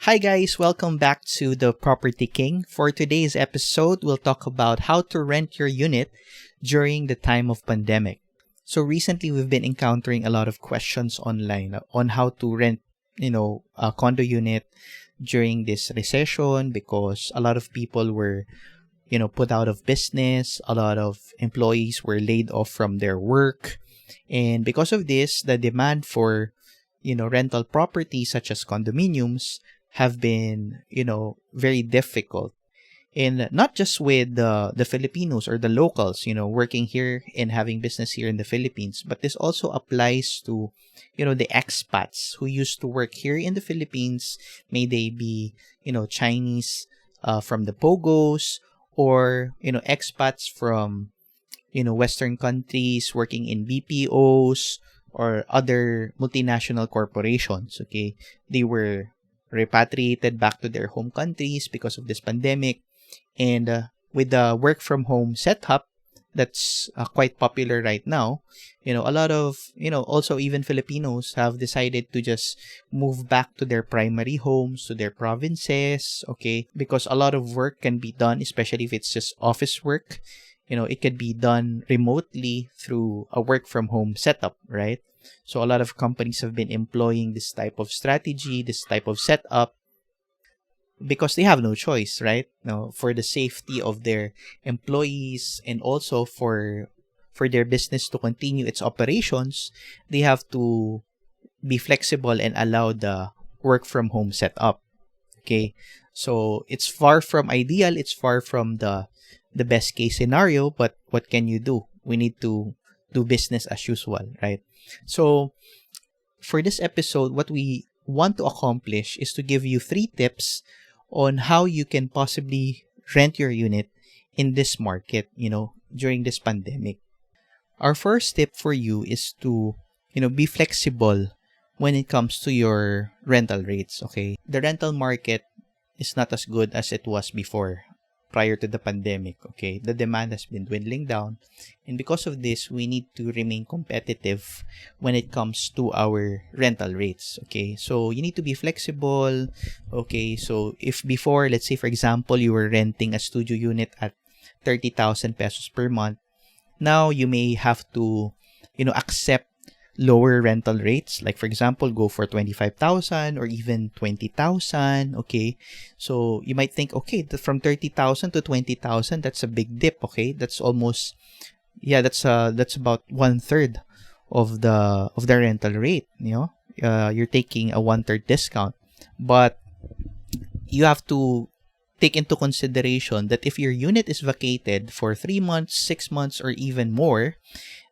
Hi guys, welcome back to the Property King. For today's episode, we'll talk about how to rent your unit during the time of pandemic. So recently we've been encountering a lot of questions online on how to rent, a condo unit during this recession because a lot of people were, put out of business, a lot of employees were laid off from their work. And because of this, the demand for, rental properties such as condominiums have been, very difficult. And not just with the Filipinos or the locals, working here and having business here in the Philippines, but this also applies to, the expats who used to work here in the Philippines. May they be, Chinese from the Pogos or, expats from, Western countries working in BPOs or other multinational corporations, okay? They were repatriated back to their home countries because of this pandemic. And with the work from home setup that's quite popular right now, a lot of, also even Filipinos have decided to just move back to their primary homes, to their provinces, okay? Because a lot of work can be done, especially if it's just office work. It could be done remotely through a work from home setup, right? So a lot of companies have been employing this type of strategy, this type of setup, because they have no choice, right? No, for the safety of their employees and also for their business to continue its operations, they have to be flexible and allow the work from home setup. Okay, so it's far from ideal. It's far from the best case scenario. But what can you do? We need to do business as usual, right? So for this episode, what we want to accomplish is to give you 3 tips on how you can possibly rent your unit in this market, during this pandemic. Our first tip for you is to, be flexible when it comes to your rental rates, okay? The rental market is not as good as it was before, prior to the pandemic, okay? The demand has been dwindling down. And because of this, we need to remain competitive when it comes to our rental rates, okay? So you need to be flexible, okay? So if before, let's say for example, you were renting a studio unit at 30,000 pesos per month, now you may have to, accept lower rental rates. Like for example, go for 25,000 or even 20,000, okay? So you might think, okay, from 30,000 to 20,000, that's a big dip, okay? That's almost, that's about 1/3 of the rental rate, you're taking a 1/3 discount. But you have to take into consideration that if your unit is vacated for 3 months, 6 months, or even more,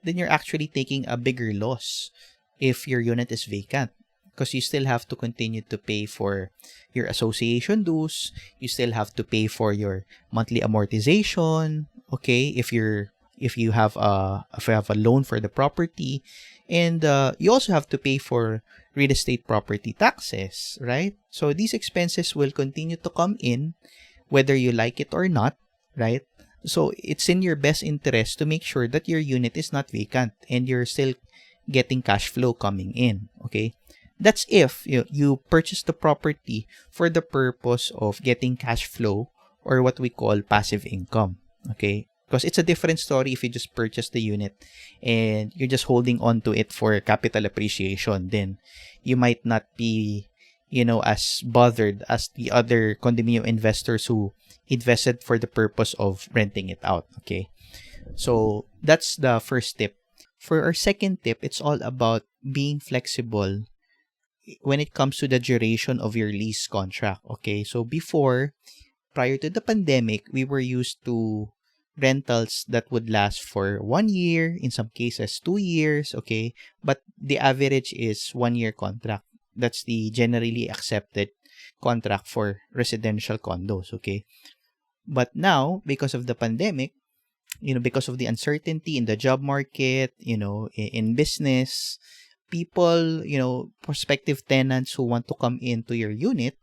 then you're actually taking a bigger loss if your unit is vacant, because you still have to continue to pay for your association dues, you still have to pay for your monthly amortization, okay, if you have a loan for the property, and you also have to pay for real estate property taxes, right? So these expenses will continue to come in whether you like it or not, right? So it's in your best interest to make sure that your unit is not vacant and you're still getting cash flow coming in, okay? That's if you purchase the property for the purpose of getting cash flow, or what we call passive income, okay? Because it's a different story if you just purchase the unit and you're just holding on to it for capital appreciation. Then you might not be, as bothered as the other condominium investors who invested for the purpose of renting it out, okay? So that's the first tip. For our second tip, it's all about being flexible when it comes to the duration of your lease contract, okay? So before, prior to the pandemic, we were used to rentals that would last for 1 year, in some cases 2 years, okay? But the average is 1 year contract. That's the generally accepted contract for residential condos, okay? But now, because of the pandemic, because of the uncertainty in the job market, in business, people, prospective tenants who want to come into your unit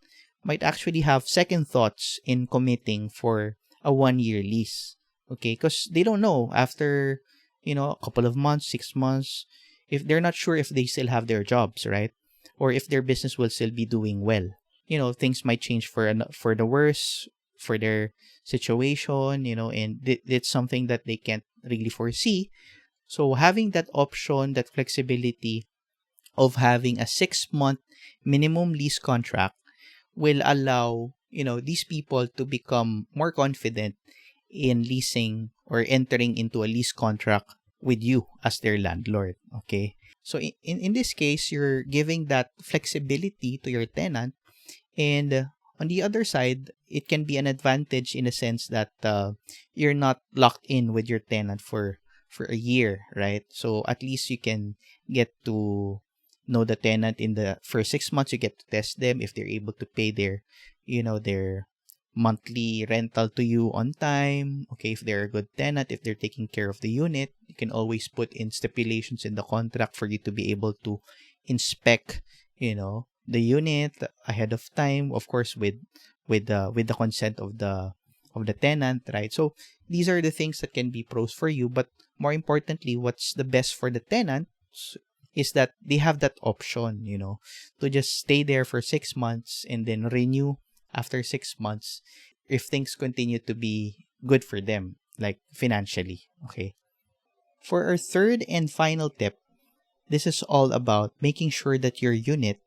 might actually have second thoughts in committing for a 1 year lease, okay? Because they don't know after, a couple of months, 6 months, if they're not sure if they still have their jobs, right? Or if their business will still be doing well. things might change for the worse for their situation, and it's something that they can't really foresee. So having that option, that flexibility of having a 6-month minimum lease contract will allow, these people to become more confident in leasing or entering into a lease contract with you as their landlord. Okay. So in this case, you're giving that flexibility to your tenant. And on the other side, it can be an advantage in a sense that you're not locked in with your tenant for a year, right? So at least you can get to know the tenant in the first 6 months. You get to test them if they're able to pay their monthly rental to you on time. Okay, if they're a good tenant, if they're taking care of the unit, you can always put in stipulations in the contract for you to be able to inspect, the unit ahead of time, of course, with the consent of the tenant, right? So these are the things that can be pros for you, but more importantly, what's the best for the tenant is that they have that option, to just stay there for 6 months and then renew after 6 months if things continue to be good for them, like financially. Okay. For our third and final tip, this is all about making sure that your unit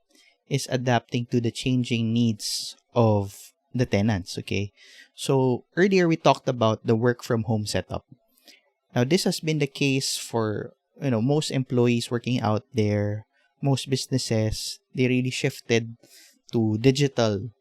is adapting to the changing needs of the tenants. Okay. So earlier we talked about the work from home setup. Now this has been the case for most employees working out there, most businesses. They really shifted to digital,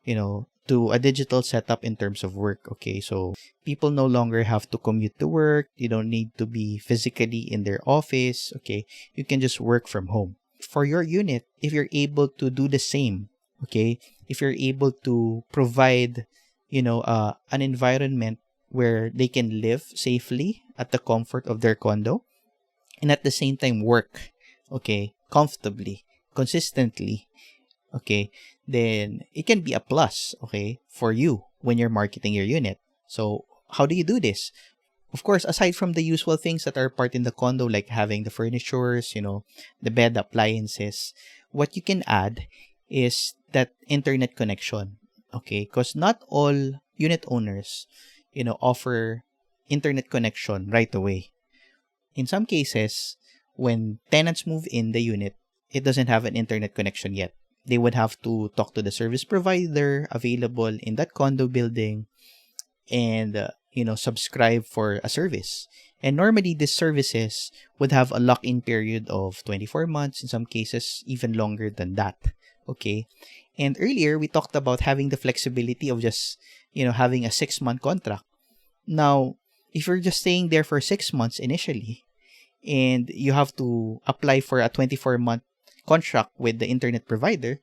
to a digital setup in terms of work. Okay, so people no longer have to commute to work. You don't need to be physically in their office. Okay, you can just work from home. For your unit, if you're able to do the same, okay, if you're able to provide, an environment where they can live safely at the comfort of their condo and at the same time work, okay, comfortably, consistently, okay, then it can be a plus, okay, for you when you're marketing your unit. So how do you do this? Of course, aside from the usual things that are part in the condo, like having the furnitures, the bed appliances, what you can add is that internet connection, okay? Because not all unit owners, offer internet connection right away. In some cases, when tenants move in the unit, it doesn't have an internet connection yet. They would have to talk to the service provider available in that condo building and subscribe for a service. And normally these services would have a lock-in period of 24 months, in some cases even longer than that. Okay. And earlier we talked about having the flexibility of just having a 6-month contract. Now if you're just staying there for 6 months initially and you have to apply for a 24-month contract with the internet provider,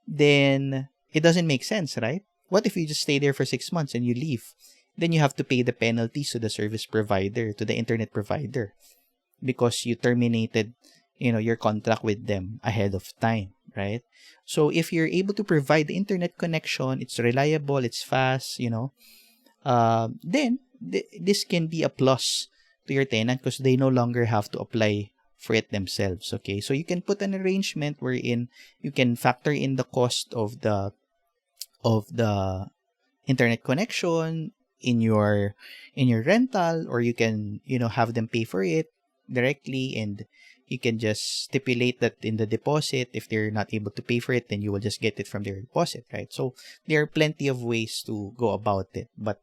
then it doesn't make sense, right? What if you just stay there for 6 months and you leave? Then you have to pay the penalties to the service provider, to the internet provider, because you terminated, your contract with them ahead of time, right? So if you're able to provide the internet connection, it's reliable, it's fast, then this can be a plus to your tenant because they no longer have to apply for it themselves. Okay, so you can put an arrangement wherein you can factor in the cost of the internet connection in your rental, or you can have them pay for it directly, and you can just stipulate that in the deposit. If they're not able to pay for it, then you will just get it from their deposit, right? So there are plenty of ways to go about it, but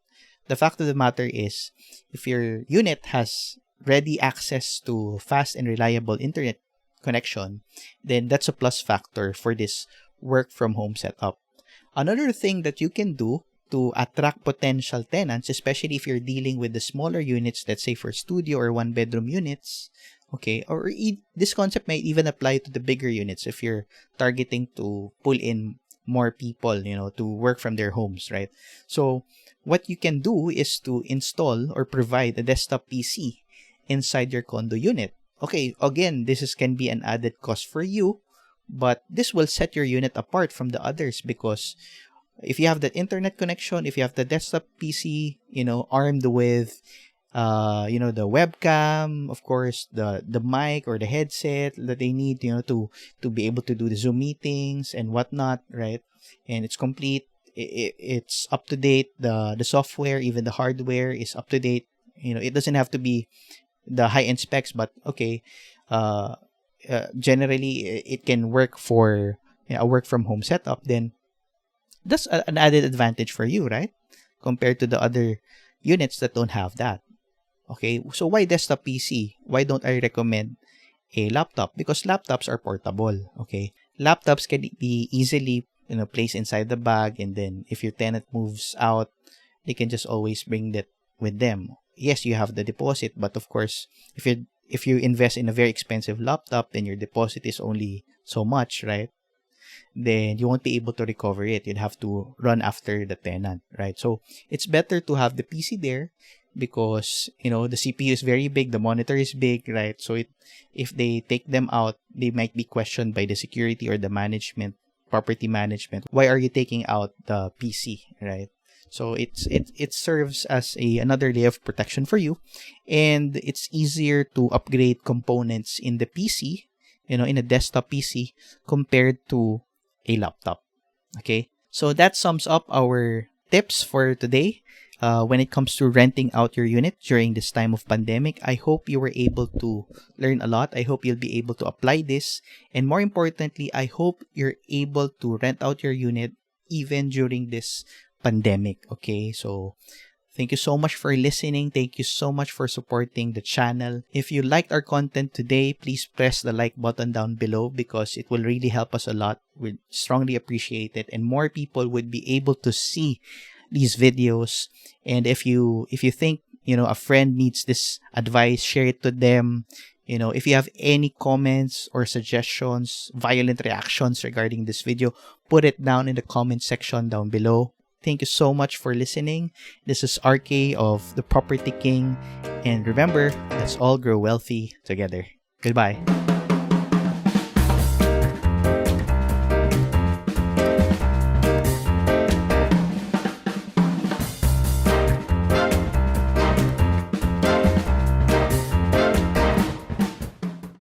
the fact of the matter is, if your unit has ready access to fast and reliable internet connection, then that's a plus factor for this work from home setup. Another thing that you can do to attract potential tenants, especially if you're dealing with the smaller units, let's say for studio or 1-bedroom units, okay, or this concept may even apply to the bigger units if you're targeting to pull in more people, to work from their homes, right? So what you can do is to install or provide a desktop PC inside your condo unit. Okay, again, can be an added cost for you, but this will set your unit apart from the others, because if you have that internet connection, if you have the desktop PC, armed with the webcam, of course, the mic or the headset that they need, to be able to do the Zoom meetings and whatnot, right? And it's complete. It's up to date. The software, even the hardware, is up to date. It doesn't have to be the high end specs, but okay. Generally, it can work for a work from home setup. Then that's an added advantage for you, right? Compared to the other units that don't have that. Okay, so why desktop PC? Why don't I recommend a laptop? Because laptops are portable. Okay, laptops can be easily placed inside the bag, and then if your tenant moves out, they can just always bring that with them. Yes, you have the deposit, but of course, if you invest in a very expensive laptop, then your deposit is only so much, right? Then you won't be able to recover it. You'd have to run after the tenant, right? So it's better to have the PC there because, the CPU is very big, the monitor is big, right? So if they take them out, they might be questioned by the security or the management, property management. Why are you taking out the PC, right? So it serves as another layer of protection for you, and it's easier to upgrade components in the PC, in a desktop PC compared to a laptop. Okay, so that sums up our tips for today. When it comes to renting out your unit during this time of pandemic, I hope you were able to learn a lot. I hope you'll be able to apply this, and more importantly, I hope you're able to rent out your unit even during this pandemic. Okay, so thank you so much for listening. Thank you so much for supporting the channel. If you liked our content today, please press the like button down below because it will really help us a lot. We'd strongly appreciate it, and more people would be able to see these videos. And if you think a friend needs this advice, share it to them. If you have any comments or suggestions, violent reactions regarding this video, put it down in the comment section down below. Thank you so much for listening. This is RK of The Property King. And remember, let's all grow wealthy together. Goodbye.